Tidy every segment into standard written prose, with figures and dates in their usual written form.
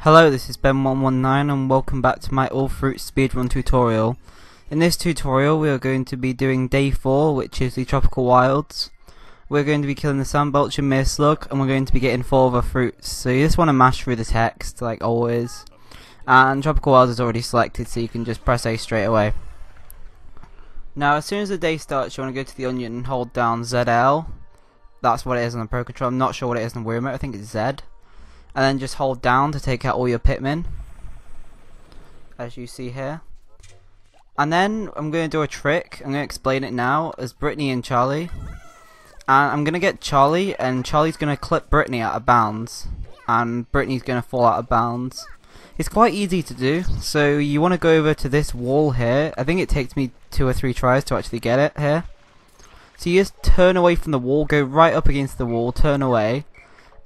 Hello, this is Ben119 and welcome back to my all fruit speedrun tutorial. In this tutorial we are going to be doing day 4, which is the tropical wilds. We're going to be killing the sandbulch and mere slug, and we're going to be getting 4 other fruits. So you just want to mash through the text like always. And tropical wilds is already selected, so you can just press A straight away. Now as soon as the day starts you want to go to the onion and hold down ZL. That's what it is on the Pro Control. I'm not sure what it is on the Wii Remote, I think it's Z. And then just hold down to take out all your Pitman, as you see here. And then I'm going to do a trick. I'm going to explain it now as Brittany and Charlie. And I'm going to get Charlie, and Charlie's going to clip Brittany out of bounds, and Brittany's going to fall out of bounds. It's quite easy to do. So you want to go over to this wall here. I think it takes me 2 or 3 tries to actually get it here. So you just turn away from the wall, go right up against the wall, turn away.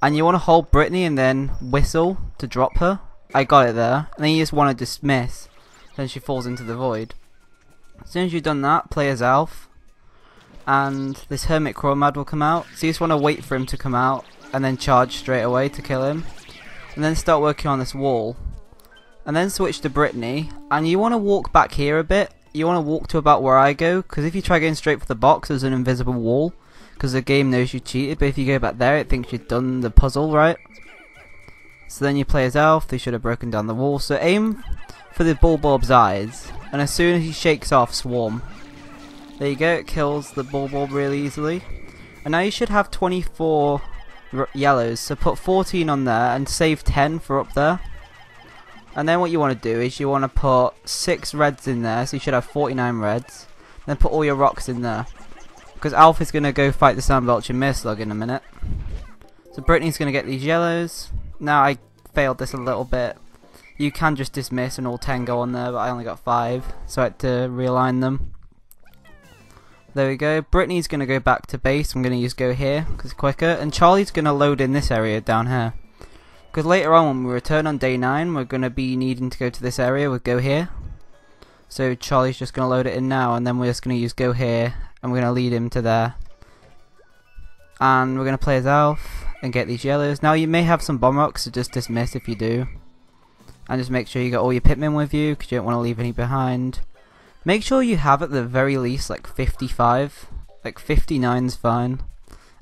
And you want to hold Brittany and then whistle to drop her. I got it there. And then you just want to dismiss. Then she falls into the void. As soon as you've done that, play as Alf. And this Hermit Chromad will come out. So you just want to wait for him to come out. And then charge straight away to kill him. And then start working on this wall. And then switch to Brittany. And you want to walk back here a bit. You want to walk to about where I go. Because if you try going straight for the box, there's an invisible wall. Because the game knows you cheated, but if you go back there it thinks you've done the puzzle right. So then you play as Elf. They should have broken down the wall. So aim for the Bulbob's eyes, and as soon as he shakes off, swarm. There you go, it kills the Bulbob really easily. And now you should have 24 yellows, so put 14 on there and save 10 for up there. And then what you want to do is you want to put 6 reds in there, so you should have 49 reds. Then put all your rocks in there. Because Alf is going to go fight the sandbulch and mere slug in a minute. So Brittany's going to get these yellows. Now I failed this a little bit. You can just dismiss and all 10 go on there, but I only got 5. So I had to realign them. There we go. Brittany's going to go back to base. I'm going to use go here because it's quicker. And Charlie's going to load in this area down here. Because later on when we return on day 9, we're going to be needing to go to this area with go here. So Charlie's just going to load it in now, and then we're just going to use go here. And we're going to lead him to there. And we're going to play as Alf and get these yellows. Now you may have some bomb rocks, so just dismiss if you do. And just make sure you got all your Pitmen with you, because you don't want to leave any behind. Make sure you have at the very least like 55. Like 59's fine.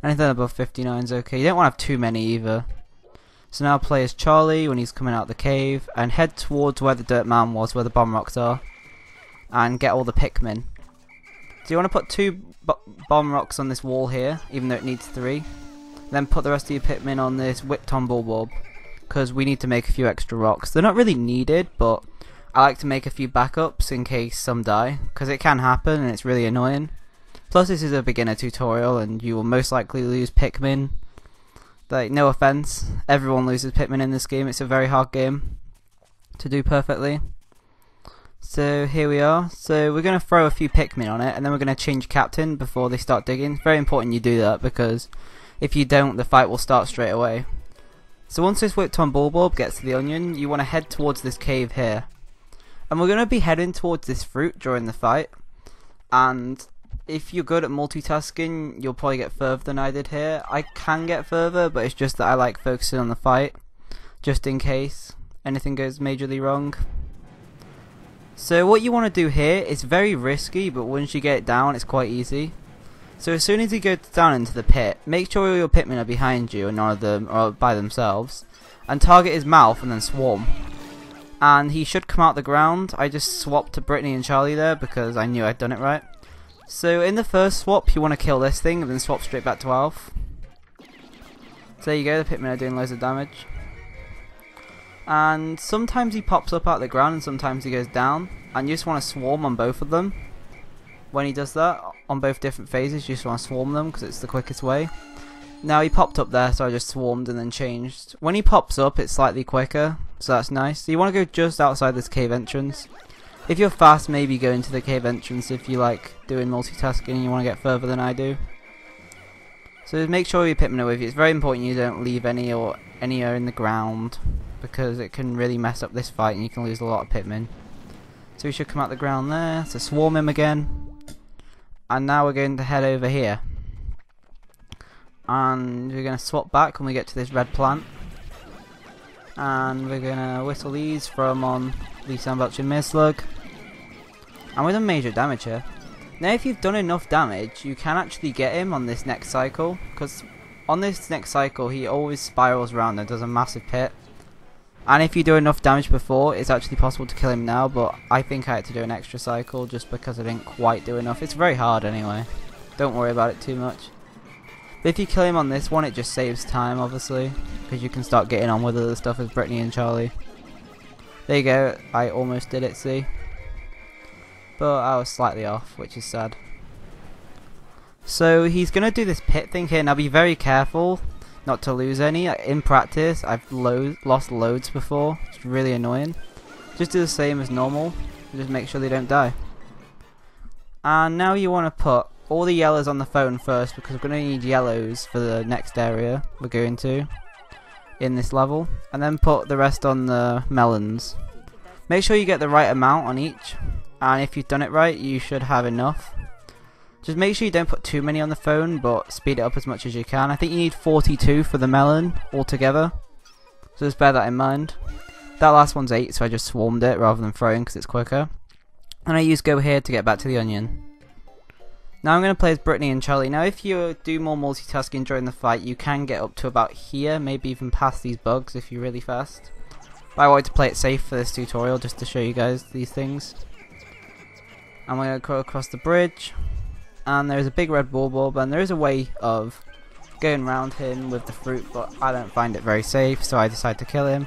Anything above 59's okay. You don't want to have too many either. So now play as Charlie when he's coming out of the cave. And head towards where the dirt mound was, where the bomb rocks are. And get all the Pikmin. So you want to put 2 bomb rocks on this wall here, even though it needs 3. Then put the rest of your Pitmen on this Whipton Bulbob, because we need to make a few extra rocks. They're not really needed, but I like to make a few backups in case some die, because it can happen and it's really annoying. Plus this is a beginner tutorial and you will most likely lose Pikmin. Like, no offense, everyone loses Pitman in this game. It's a very hard game to do perfectly. So here we are. So we're going to throw a few Pikmin on it, and then we're going to change captain before they start digging. It's very important you do that, because if you don't, the fight will start straight away. So once this Whipton Bulbob gets to the onion, you want to head towards this cave here. And we're going to be heading towards this fruit during the fight. And if you're good at multitasking, you'll probably get further than I did here. I can get further, but it's just that I like focusing on the fight, just in case anything goes majorly wrong. So what you want to do here is very risky, but once you get it down it's quite easy. So as soon as you go down into the pit, make sure all your Pitmen are behind you and none of them are by themselves. And target his mouth and then swarm. And he should come out the ground. I just swapped to Brittany and Charlie there because I knew I'd done it right. So in the first swap you want to kill this thing and then swap straight back to Alf. So there you go, the Pitmen are doing loads of damage. And sometimes he pops up out of the ground and sometimes he goes down, and you just want to swarm on both of them. When he does that, on both different phases, you just want to swarm them because it's the quickest way. Now he popped up there, so I just swarmed and then changed. When he pops up it's slightly quicker, so that's nice. So you want to go just outside this cave entrance. If you're fast, maybe go into the cave entrance if you like doing multitasking and you want to get further than I do. So make sure your Pitmen are with you. It's very important you don't leave any are in the ground, because it can really mess up this fight and you can lose a lot of Pitmen. So we should come out the ground there, so swarm him again. And now we're going to head over here. And we're going to swap back when we get to this red plant. And we're gonna whistle these from on the Sandbelcher Mislug. And we've done major damage here. Now if you've done enough damage, you can actually get him on this next cycle, because on this next cycle he always spirals around and does a massive pit. And if you do enough damage before, it's actually possible to kill him now, but I think I had to do an extra cycle just because I didn't quite do enough. It's very hard anyway, don't worry about it too much. But if you kill him on this one, it just saves time obviously, because you can start getting on with other stuff as Brittany and Charlie. There you go, I almost did it, see? But I was slightly off, which is sad. So he's going to do this pit thing here. Now be very careful not to lose any. In practice, I've lost loads before. It's really annoying. Just do the same as normal. Just make sure they don't die. And now you want to put all the yellows on the phone first, because we're going to need yellows for the next area we're going to in this level. And then put the rest on the melons. Make sure you get the right amount on each. And if you've done it right, you should have enough. Just make sure you don't put too many on the phone, but speed it up as much as you can. I think you need 42 for the melon altogether, so just bear that in mind. That last one's 8, so I just swarmed it rather than throwing because it's quicker. And I use go here to get back to the onion. Now I'm going to play as Brittany and Charlie. Now if you do more multitasking during the fight, you can get up to about here, maybe even past these bugs if you're really fast. But I wanted to play it safe for this tutorial just to show you guys these things. I'm going to go across the bridge. And there's a big red bulb, and there is a way of going around him with the fruit, but I don't find it very safe, so I decide to kill him.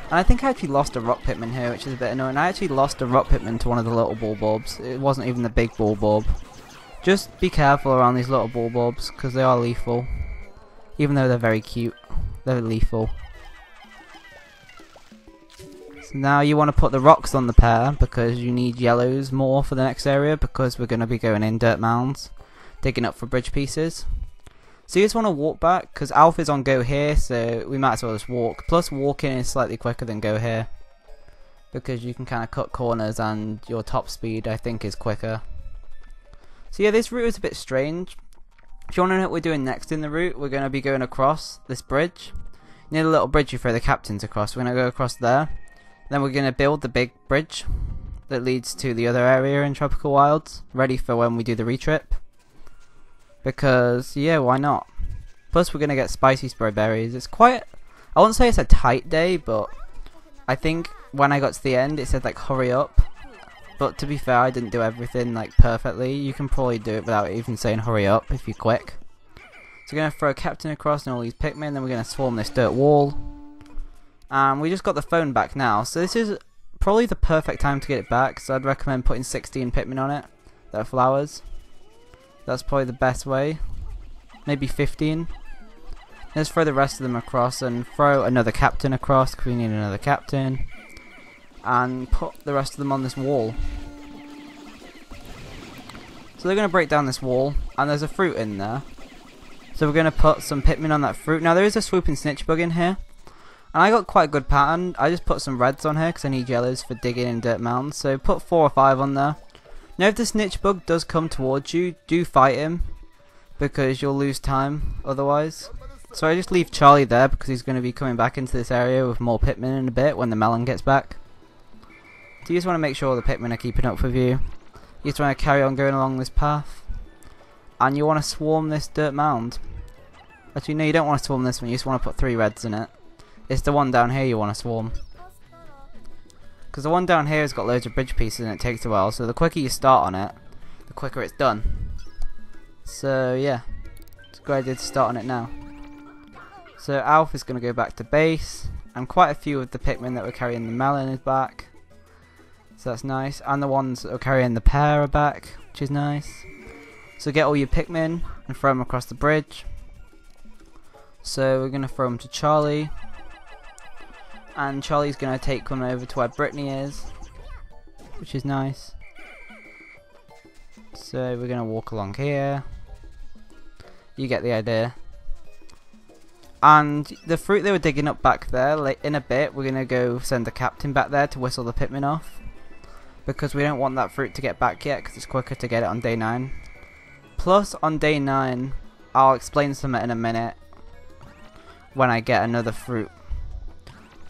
And I think I actually lost a rock pitman here, which is a bit annoying. I actually lost a rock pitman to one of the little bulbs. It wasn't even the big bulb. Just be careful around these little bulbs, because they are lethal. Even though they're very cute, they're lethal. So now you want to put the rocks on the pair, because you need yellows more for the next area, because we're going to be going in dirt mounds, digging up for bridge pieces. So you just want to walk back, because Alpha's on go here, so we might as well just walk. Plus walking is slightly quicker than go here, because you can kind of cut corners and your top speed I think is quicker. So yeah, this route is a bit strange. If you want to know what we're doing next in the route, we're going to be going across this bridge. You need a little bridge you throw the captains across. We're going to go across there. Then we're going to build the big bridge that leads to the other area in Tropical Wilds, ready for when we do the retrip. Because, yeah, why not? Plus we're going to get spicy strawberries. It's quite, I wouldn't say it's a tight day, but I think when I got to the end it said like hurry up. But to be fair, I didn't do everything like perfectly. You can probably do it without even saying hurry up if you're quick. So we're going to throw a captain across and all these Pikmin, then we're going to swarm this dirt wall. And we just got the phone back now, so this is probably the perfect time to get it back, so I'd recommend putting 16 Pitman on it that are flowers. That's probably the best way. Maybe 15. Let's throw the rest of them across and throw another captain across, because we need another captain. And put the rest of them on this wall. So they're going to break down this wall, and there's a fruit in there. So we're going to put some Pitman on that fruit. Now there is a swooping snitch bug in here. And I got quite a good pattern. I just put some reds on here because I need yellows for digging in dirt mounds. So put 4 or 5 on there. Now if the snitch bug does come towards you, do fight him, because you'll lose time otherwise. So I just leave Charlie there because he's going to be coming back into this area with more Pitman in a bit when the melon gets back. So you just want to make sure the Pitman are keeping up with you. You just want to carry on going along this path. And you want to swarm this dirt mound. Actually no, you don't want to swarm this one, you just want to put 3 reds in it. It's the one down here you want to swarm. Because the one down here has got loads of bridge pieces and it takes a while, so the quicker you start on it, the quicker it's done. So yeah, it's a good idea to start on it now. So Alpha's going to go back to base, and quite a few of the Pikmin that were carrying the melon is back. So that's nice, and the ones that are carrying the pear are back, which is nice. So get all your Pikmin and throw them across the bridge. So we're going to throw them to Charlie. And Charlie's going to take them over to where Brittany is, which is nice. So we're going to walk along here. You get the idea. And the fruit they were digging up back there, like in a bit, we're going to go send the captain back there to whistle the Pitman off. Because we don't want that fruit to get back yet, because it's quicker to get it on day 9. Plus, on day 9, I'll explain something in a minute when I get another fruit.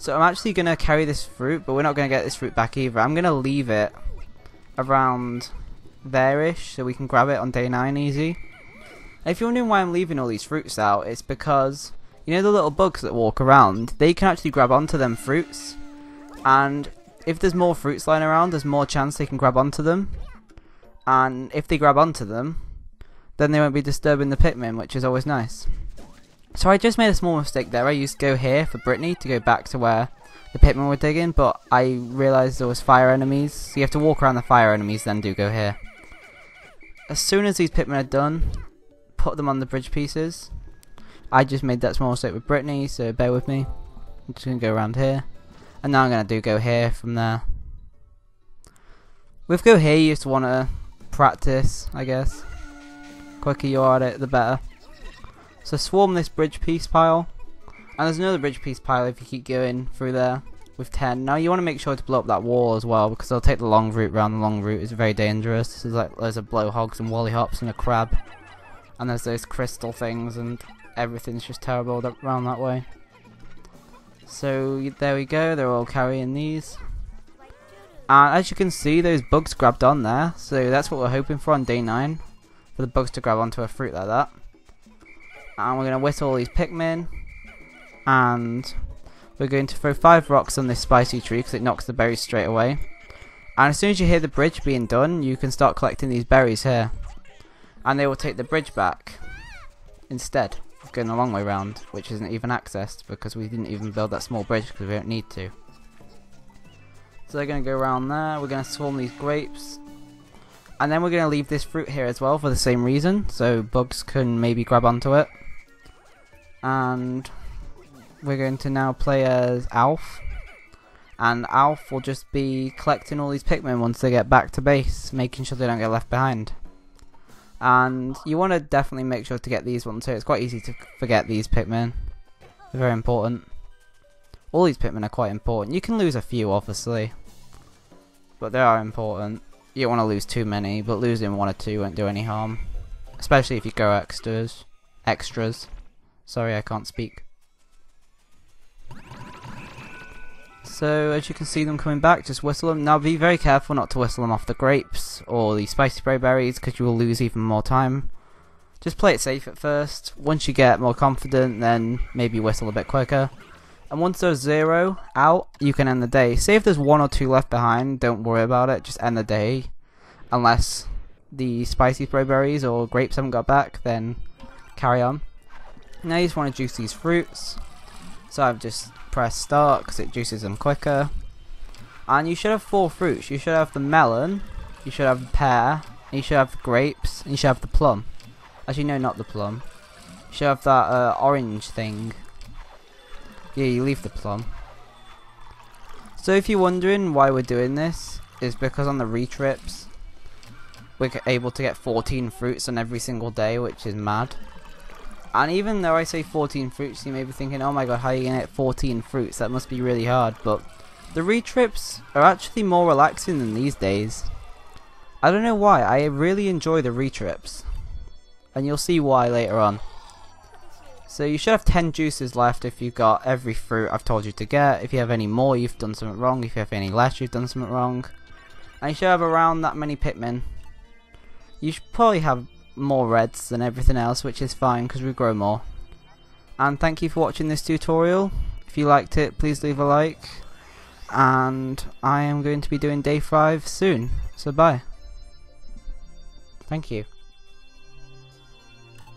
So I'm actually going to carry this fruit, but we're not going to get this fruit back either. I'm going to leave it around there-ish so we can grab it on day 9 easy. If you're wondering why I'm leaving all these fruits out, it's because, you know the little bugs that walk around, they can actually grab onto them fruits. And if there's more fruits lying around, there's more chance they can grab onto them. And if they grab onto them, then they won't be disturbing the Pikmin, which is always nice. So I just made a small mistake there. I used to go here for Brittany to go back to where the Pitman were digging, but I realised there was fire enemies. So you have to walk around the fire enemies, then do go here. As soon as these Pitmen are done, put them on the bridge pieces. I just made that small mistake with Brittany, so bear with me. I'm just going to go around here. And now I'm going to do go here from there. With go here, you just want to practice, I guess. Quicker you're at it, the better. So swarm this bridge piece pile. And there's another bridge piece pile if you keep going through there with 10. Now you want to make sure to blow up that wall as well, because they'll take the long route round. The long route is very dangerous. There's like loads of blowhogs and wollyhops and a crab. And there's those crystal things and everything's just terrible around that way. So there we go, they're all carrying these. And as you can see, those bugs grabbed on there. So that's what we're hoping for on day 9. For the bugs to grab onto a fruit like that. And we're going to whistle all these Pikmin. And we're going to throw 5 rocks on this spicy tree because it knocks the berries straight away. And as soon as you hear the bridge being done, you can start collecting these berries here. And they will take the bridge back instead of going the long way round, which isn't even accessed because we didn't even build that small bridge because we don't need to. So they're going to go around there. We're going to swarm these grapes. And then we're going to leave this fruit here as well for the same reason, so bugs can maybe grab onto it. And we're going to now play as Alf. And Alf will just be collecting all these Pikmin once they get back to base, making sure they don't get left behind. And you want to definitely make sure to get these ones too. It's quite easy to forget these Pikmin. They're very important. All these Pikmin are quite important. You can lose a few obviously, but they are important. You don't want to lose too many, but losing 1 or 2 won't do any harm. Especially if you go extras. Sorry, I can't speak. So, as you can see them coming back, just whistle them. Now be very careful not to whistle them off the grapes or the spicy spray berries, because you will lose even more time. Just play it safe at first. Once you get more confident, then maybe whistle a bit quicker. And once there's 0 out, you can end the day. Say if there's 1 or 2 left behind, don't worry about it, just end the day. Unless the spicy spray berries or grapes haven't got back, then carry on. Now you just want to juice these fruits. So I've just pressed start because it juices them quicker. And you should have 4 fruits. You should have the melon, you should have the pear, and you should have the grapes, and you should have the plum. Actually no, not the plum. You should have that orange thing. Yeah, you leave the plum. So if you're wondering why we're doing this, is because on the retrips we're able to get 14 fruits on every single day, which is mad. And even though I say 14 fruits, you may be thinking, oh my god, how are you going to get 14 fruits? That must be really hard. But the retrips are actually more relaxing than these days. I don't know why, I really enjoy the retrips. And you'll see why later on. So you should have 10 juices left if you've got every fruit I've told you to get. If you have any more, you've done something wrong. If you have any less, you've done something wrong. And you should have around that many Pitmen. You should probably have more reds than everything else, which is fine because we grow more. And thank you for watching this tutorial. If you liked it, please leave a like. And I am going to be doing day 5 soon. So bye. Thank you.